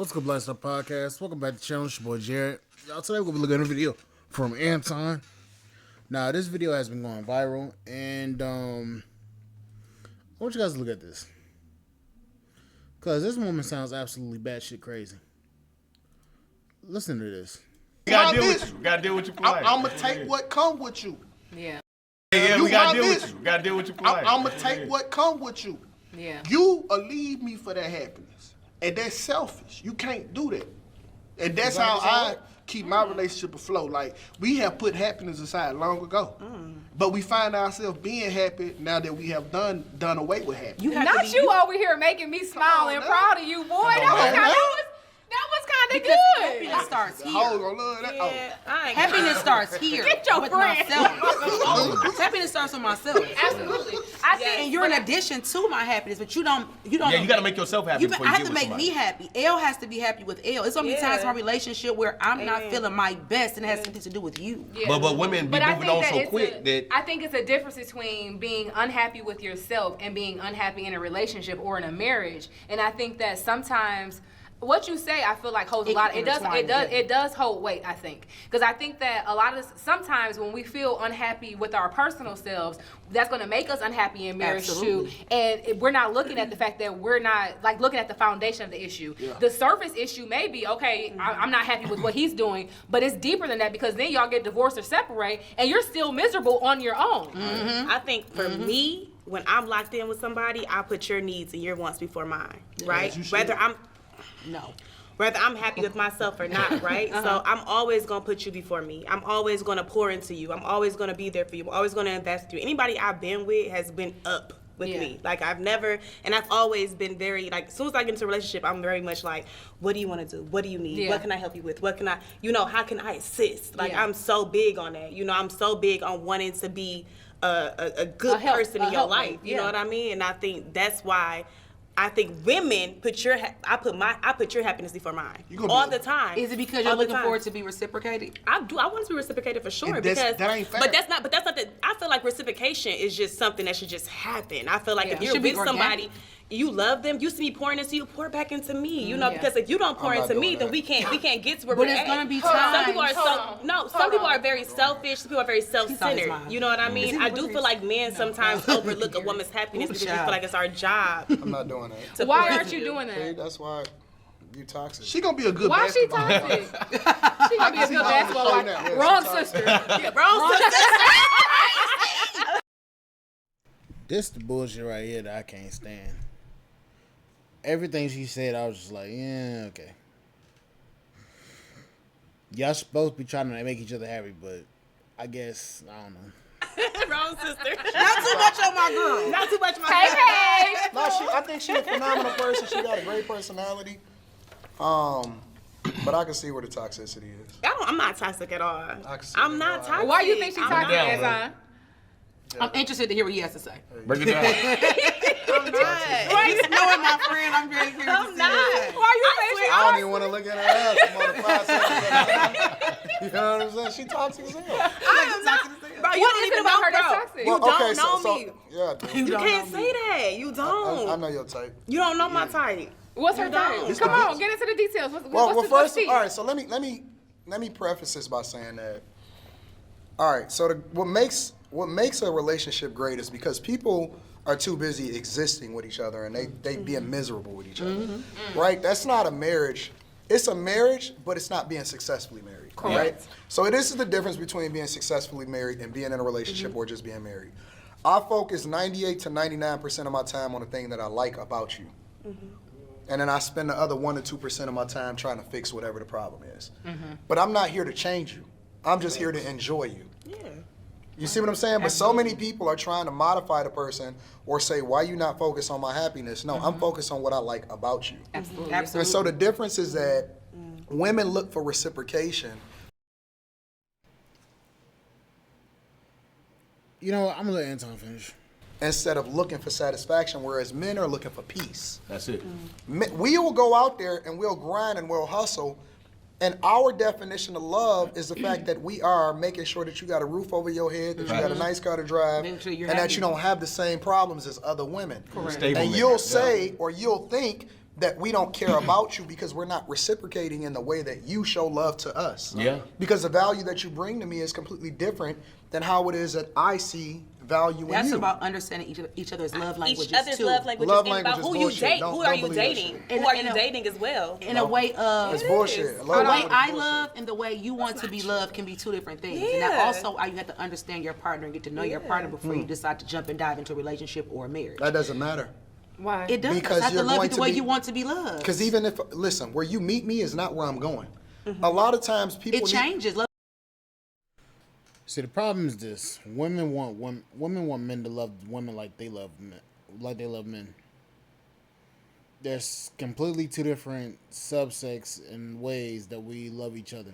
What's good, Blast Up Podcast? Welcome back to the channel. It's your boy Jared. Y'all, today we're going to be looking at a video from Anton. Now, this video has been going viral, and I want you guys to look at this. Because this woman sounds absolutely batshit crazy. Listen to this. We gotta deal with you. We gotta deal with you polite. I'm gonna take what come with you. Yeah, we gotta deal with you. We gotta deal with you polite. I'm gonna take what come with you. Yeah. You leave me for that happiness, and that's selfish. You can't do that, and that's how I keep my relationship afloat. Like, we have put happiness aside long ago, but we find ourselves being happy now that we have done away with happiness. Not you over here making me smile and proud of you, boy. That was kind of good. Happiness starts here. Hoes gonna love that. Happiness starts here. Get your with friend. myself. Happiness starts with myself. Absolutely. And you're an addition to my happiness, but you don't. Yeah, you gotta make yourself happy. I have to make me happy. L has to be happy with L. It's gonna be times in my relationship where I'm not feeling my best, and it has something to do with you. Yeah. But women be moving on so quick that I think it's a difference between being unhappy with yourself and being unhappy in a relationship or in a marriage. And I think that sometimes what you say, I feel like holds a lot. It does hold weight, I think, because I think that a lot of sometimes when we feel unhappy with our personal selves, that's going to make us unhappy in marriage too. And we're not looking at the fact that we're not like looking at the foundation of the issue. Yeah. The surface issue may be okay. I'm not happy with what he's doing, but it's deeper than that, because then y'all get divorced or separate, and you're still miserable on your own. I think for me, when I'm locked in with somebody, I put your needs and your wants before mine, right? Whether I'm happy with myself or not, right? So I'm always gonna put you before me. I'm always gonna pour into you. I'm always gonna be there for you. I'm always gonna invest in you. Anybody I've been with has been up with me. Like, I've always been very, like, as soon as I get into a relationship, I'm very much like, what do you wanna do? What do you need? What can I help you with? What can I, how can I assist? Like, I'm so big on that. I'm so big on wanting to be a good person in your life. You know what I mean? And I think that's why I think women put your happiness before mine all the time. Is it because you're looking forward to be reciprocated? I do. I want to be reciprocated for sure. That ain't fair. But that's not the. I feel like reciprocation is just something that should just happen. I feel like if you're with somebody, you love them, you see me pouring into you, pour back into me. Because if you don't pour into me, then we can't get to where we're at. But it's gonna be time. Some people are very selfish. Some people are very self-centered. You know what I mean? I do feel like men sometimes overlook a woman's happiness because we feel like it's our job. I'm not doing that. Why aren't you doing that? That's why you toxic. She gonna be a good Why she basketball toxic? She gonna be a good basketball player. Wrong sister. Wrong sister. This the bullshit right here that I can't stand. Everything she said, I was just like, yeah, okay. Y'all supposed to be trying to make each other happy, but I guess, I don't know. Wrong sister. Not too much on my girl. Not too much on my Hey, girl. hey. No, I think she's a phenomenal person. She got a great personality. But I can see where the toxicity is. I'm not toxic at all. I'm not toxic. Why do you think she's toxic, Anton? I'm interested to hear what he has to say. break it down. I'm not. You knowing my friend, I'm very curious. I'm not. Why you think she's I don't even want to look at her ass for more than 5 seconds. You know what I'm saying? She toxic as hell. I am not. Bro, you What don't is even it about know her that's bro. toxic? You don't know me. Yeah, I do. You can't say that. You don't. I know your type. You don't know my type. What's her type? Come on, get into the details. What's First, the tea? all right. So let me preface this by saying that. All right. So what makes a relationship great is because people are too busy existing with each other and they being miserable with each other, right? That's not a marriage. It's a marriage, but it's not being successfully married, right? So this is the difference between being successfully married and being in a relationship or just being married. I focus 98 to 99% of my time on the thing that I like about you. And then I spend the other 1 to 2% of my time trying to fix whatever the problem is. But I'm not here to change you. I'm just here to enjoy you. Yeah. You see what I'm saying? But so many people are trying to modify the person or say, why you not focused on my happiness? No, I'm focused on what I like about you. Absolutely. And so the difference is that women look for reciprocation. You know what? I'm going to let Anton finish. Instead of looking for satisfaction, whereas men are looking for peace. That's it. We will go out there and we'll grind and we'll hustle. And our definition of love is the fact that we are making sure that you got a roof over your head, that you got a nice car to drive, and that you don't have the same problems as other women. Correct. And you'll say, or you'll think, that we don't care about you because we're not reciprocating in the way that you show love to us. Yeah. Because the value that you bring to me is completely different than how it is that I see value in you. That's about understanding each other's love languages Each other's too. love languages Love and about language who is you bullshit. date. Don't Who are you believe that dating? shit. Who are you dating as well? In a way of It's bullshit. the Love way language is I bullshit. love and the way you want to be loved can be two different things. And that Yeah. also you have to understand your partner and get to know your partner before you decide to jump and dive into a relationship or a marriage. That doesn't matter. Why? It does. Because You have to you're love going you the to way be- you want to be loved. Because even if, listen, where you meet me is not where I'm going. A lot of times people It changes. Love See, the problem is this: women want men to love women like they love men. There's completely two different subsects and ways that we love each other,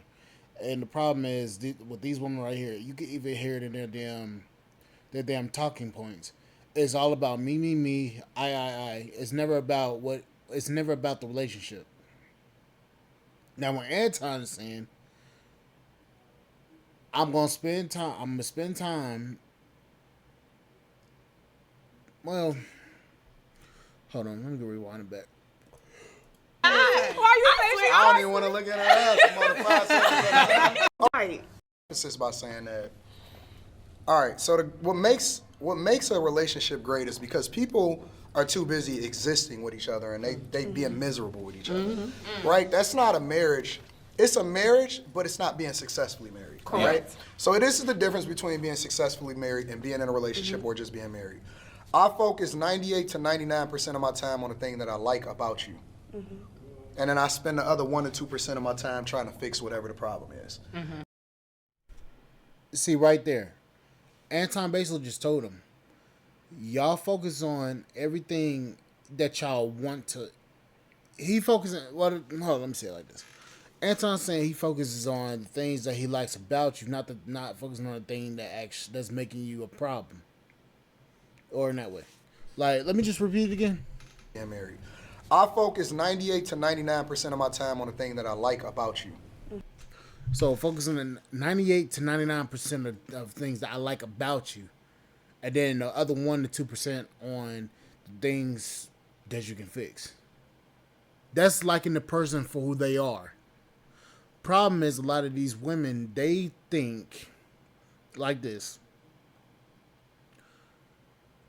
and the problem is with these women right here. You can even hear it in their damn talking points. It's all about me, I. It's never about the relationship. Now, when Anton is saying, I'm gonna spend time. Well, hold on, let me go rewind it back. I don't even want to look at her ass. I'm on the 5 seconds. Right. Emphasis by saying that. All right, so what makes a relationship great is because people are too busy existing with each other and they being miserable with each other, right? That's not a marriage. It's a marriage, but it's not being successfully married, right? So this is the difference between being successfully married and being in a relationship or just being married. I focus 98 to 99% of my time on the thing that I like about you. And then I spend the other 1 to 2% of my time trying to fix whatever the problem is. See, right there, Anton basically just told him, y'all focus on everything that y'all want to. He focuses. Well, hold on, let me say it like this. Anton's saying he focuses on the things that he likes about you, not focusing on the thing that's making you a problem, or in that way. Like, let me just repeat it again. Being married. I focus 98 to 99% of my time on the thing that I like about you. So focusing on 98 to 99% of things that I like about you, and then the other 1 to 2% on things that you can fix. That's liking the person for who they are. Problem is, a lot of these women, they think like this.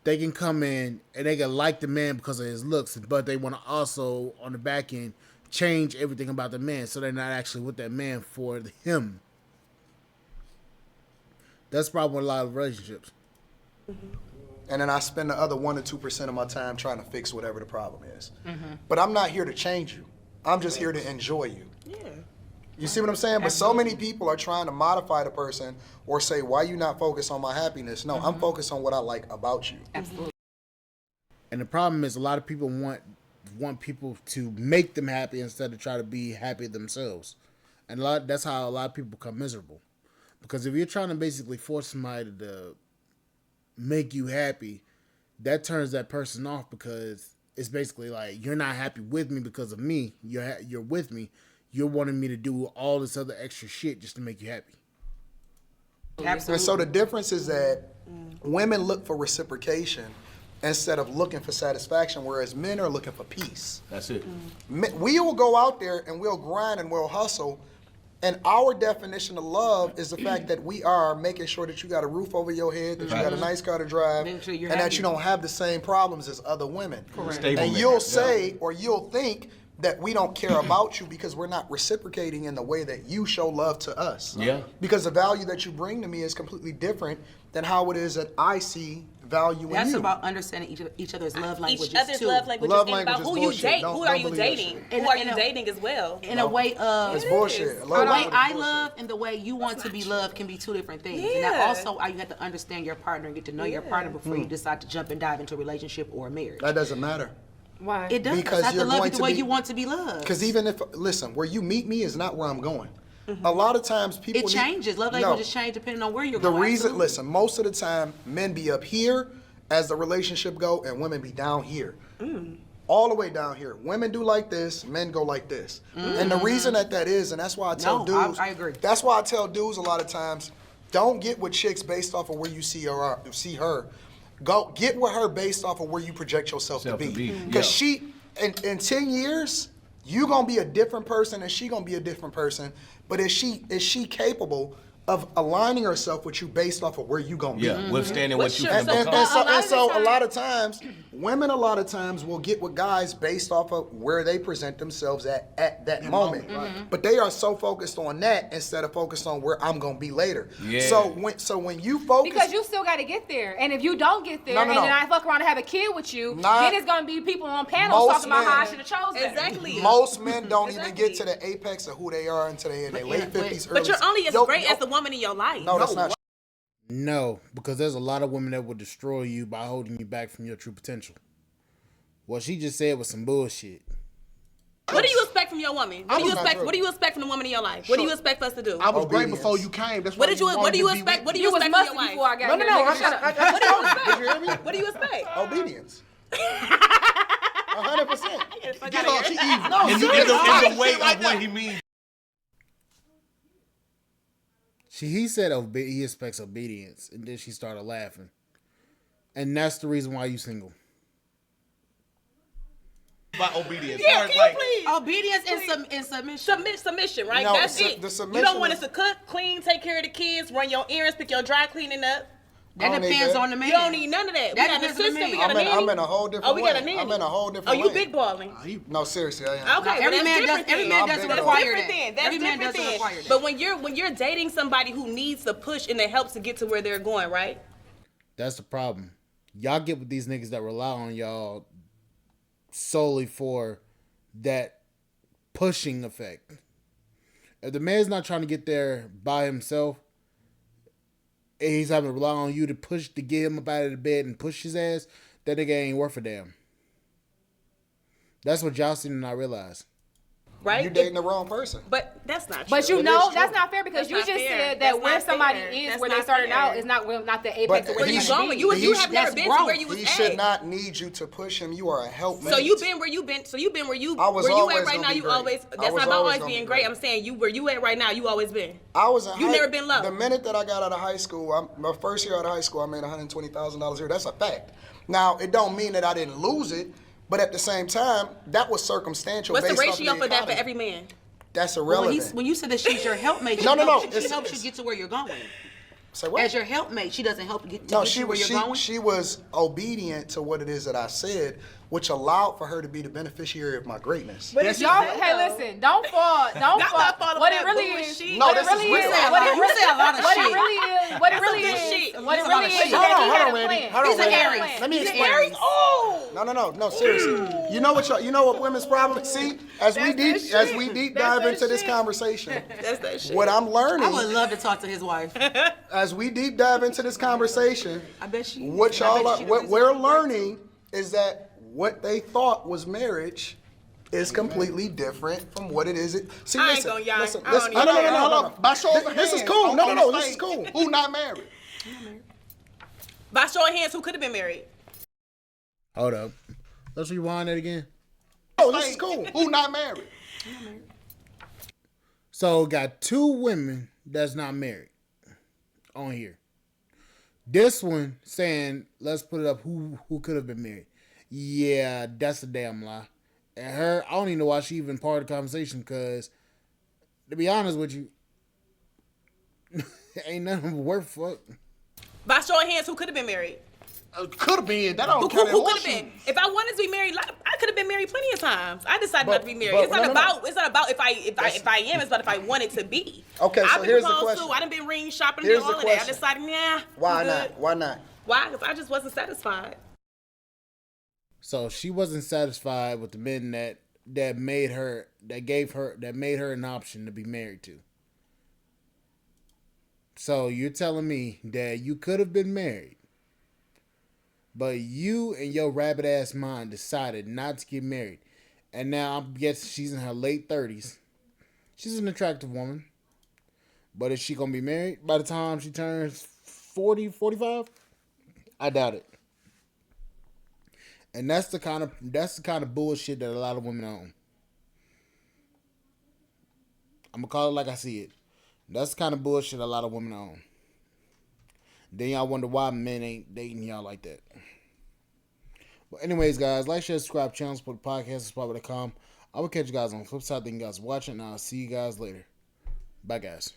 They can come in and they can like the man because of his looks, but they want to also, on the back end, change everything about the man, so they're not actually with that man for him. That's the problem with a lot of relationships. And then I spend the other 1 to 2% of my time trying to fix whatever the problem is. But I'm not here to change you. I'm just here to enjoy you. Yeah. You see what I'm saying? But so many people are trying to modify the person or say, why you not focused on my happiness? No, I'm focused on what I like about you. Absolutely. And the problem is, a lot of people want people to make them happy instead of try to be happy themselves. And that's how a lot of people become miserable. Because if you're trying to basically force somebody to make you happy, that turns that person off, because it's basically like, you're not happy with me because of me. You're with me. You're wanting me to do all this other extra shit just to make you happy. Absolutely. And so the difference is that women look for reciprocation instead of looking for satisfaction, whereas men are looking for peace. That's it. We will go out there and we'll grind and we'll hustle, and our definition of love is the fact that we are making sure that you got a roof over your head, that you got a nice car to drive, Make sure you're and that happy. you don't have the same problems as other women. Stable And man. you'll say, or you'll think, that we don't care about you because we're not reciprocating in the way that you show love to us. Yeah. Because the value that you bring to me is completely different than how it is that I see value in That's you. about understanding each other's love languages Each other's too. love languages Love and about language is who you bullshit. date. Don't Who are you believe that dating? shit. Who are you dating as well? In a way of It's bullshit. the Love way language is I bullshit. love and the way you want to be loved can be two different things. And that Yeah. also you have to understand your partner and get to know your partner before you decide to jump and dive into a relationship or a marriage. That doesn't matter. Why? It does. Because You have to you're love going you the to way be- you want to be loved. Because even if, listen, where you meet me is not where I'm going. A lot of times people It changes. Love languages change depending on where you're The going. reason, Absolutely. listen, most of the time men be up here as the relationship go, and women be down here. All the way down here. Women do like this, men go like this. And the reason that is, and that's why I tell No, dudes, I agree. That's why I tell dudes a lot of times, don't get with chicks based off of where you see her. Go get with her based off of where you project yourself to Self to be. be, Because yeah. in 10 years, you gonna be a different person and she gonna be a different person. But is she capable of aligning herself with you based off of where you gonna be? Yeah, withstanding what you And, can and, become. and so a lot of times, women a lot of times will get with guys based off of where they present themselves at that moment. But they are so focused on that instead of focused on where I'm gonna be later. Yeah. So when you focus, Because you still got to get there, and if you don't get there, No. and then I fuck around and have a kid with you, Nah. then it's gonna be people on panels Most talking about how I men- should have chosen. Exactly. most men don't even get to the apex of who they are until they in their late 50s. But you're only as Yo, great as the woman in your life. No, that's not. No, because there's a lot of women that will destroy you by holding you back from your true potential. What she just said was some bullshit. What do you expect from your woman? What do you was not expect? true. What do you expect from the woman in your life? What do you expect us to do? I was great Obedience. before you came. That's What why did you? wanted What do you to be expect? with What do me. you You was expect from musty your wife? before I got No, here. no, nigga. I Shut up. got Did you hear me? What do you expect? Obedience. 100%. Get off, she evil. No, In seriously. the way of what he means. He said he expects obedience, and then she started laughing. And that's the reason why you single. About obedience. Yeah, Or can like, you please? Obedience and submission. Submission, right? No, That's the it. You submission don't want us is- to cook, clean, take care of the kids, run your errands, pick your dry cleaning up. That I don't need depends that. on the man. You don't need none of that. We That got an depends on the assistant. We man. got a nanny. I'm in a whole different Oh, we got a lane. nanny. I'm in a whole Oh, different you lane. big balling. No, seriously, I am. Okay, Every well, man that's does. Every man I'm doesn't big require different that. then. That's Every man different doesn't then. require that. But when you're dating somebody who needs the push and the help to get to where they're going, right? That's the problem. Y'all get with these niggas that rely on y'all solely for that pushing effect. If the man's not trying to get there by himself, and he's having to rely on you to get him up out of the bed and push his ass, that nigga ain't worth a damn. That's what y'all seem to not realize. Right? You dating the wrong person. But that's not true. But you It know is that's true. not fair because That's you not just fair. said that That's where not somebody fair. is, That's where they not started fair. out, is not the apex But of where Where you you he- going? You he have never that's been to growth. where you was He at. should not need you to push him. You are a helpmate. So you've been where you've been. So you've been where you I was where you always at right gonna now. be You great. always. I That's was not about always always gonna being be great. great. I'm saying you where you at right now. You always been. I was in You never been low. The minute that I got out of high school, my first year out of high school, I made $120,000 a year. That's a fact. Now, it don't mean that I didn't lose it, but at the same time, that was circumstantial. What's the based off ratio the for that for economy. every man? That's When, irrelevant. when you said that she's your helpmate, No, no, no, She it's- helps you get to where you're going. Say what? As your helpmate, she doesn't help you get to No, get she you where was you're going. she was obedient to what it is that I said, which allowed for her to be the beneficiary of my greatness. But That's it's Y'all, your hey, listen, don't fall. not fall What for it that really bullshit. is. No, What it this is really real. is. What it You really say a lot of What shit. it really is. What it really good is. shit. What it That's a lot really of is. shit. That he Hold had on, a Randy. plan. Hold on, He's an Randy. Aries. Let me He's an explain. Aries. Oh. No, seriously. You know what women's problem? See, as we deep dive that into this shit. conversation, That's that shit. what I'm I would learning love to talk to his wife. as we deep dive into this conversation, I bet she. what we're learning is that what they thought was marriage is completely different from what it is. See, I ain't listen, gonna yawn. listen, I don't listen. even- No. Hold on. By show of This is hands, cool. on- No, on no, the this is stage, cool. Who not married? By show of hands, who could have been married? Hold up. Let's rewind that again. Oh, this is cool. Who not married? So got two women that's not married on here. This one saying, let's put it up, who could have been married. Yeah, that's a damn lie. And her, I don't even know why she even part of the conversation, because to be honest with you, ain't none of them worth fuck. By show of hands, who could have been married? Could have been. That don't Who count. could have been? If I wanted to be married, I could have been married plenty of times. I decided not to be married. but- It's not no, no, about. no. It's not about if I am. It's about if I wanted to be. Okay, so I've been here's the proposed question. to. I done been ring shopping. Here's Did all the of that. I question. decided, nah. Why I'm not? good. Why not? Why? Because I just wasn't satisfied. So she wasn't satisfied with the men that made her an option to be married to. So you're telling me that you could have been married, but you and your rabbit ass mind decided not to get married. And now I'm guessing she's in her late 30s. She's an attractive woman. But is she going to be married by the time she turns 40, 45? I doubt it. And that's the kind of bullshit that a lot of women own. I'm going to call it like I see it. That's the kind of bullshit a lot of women own. Then y'all wonder why men ain't dating y'all like that. But anyways, guys, like, share, subscribe, channel, support the podcast, subscribe.com. I will catch you guys on the flip side. Thank you guys for watching, and I'll see you guys later. Bye, guys.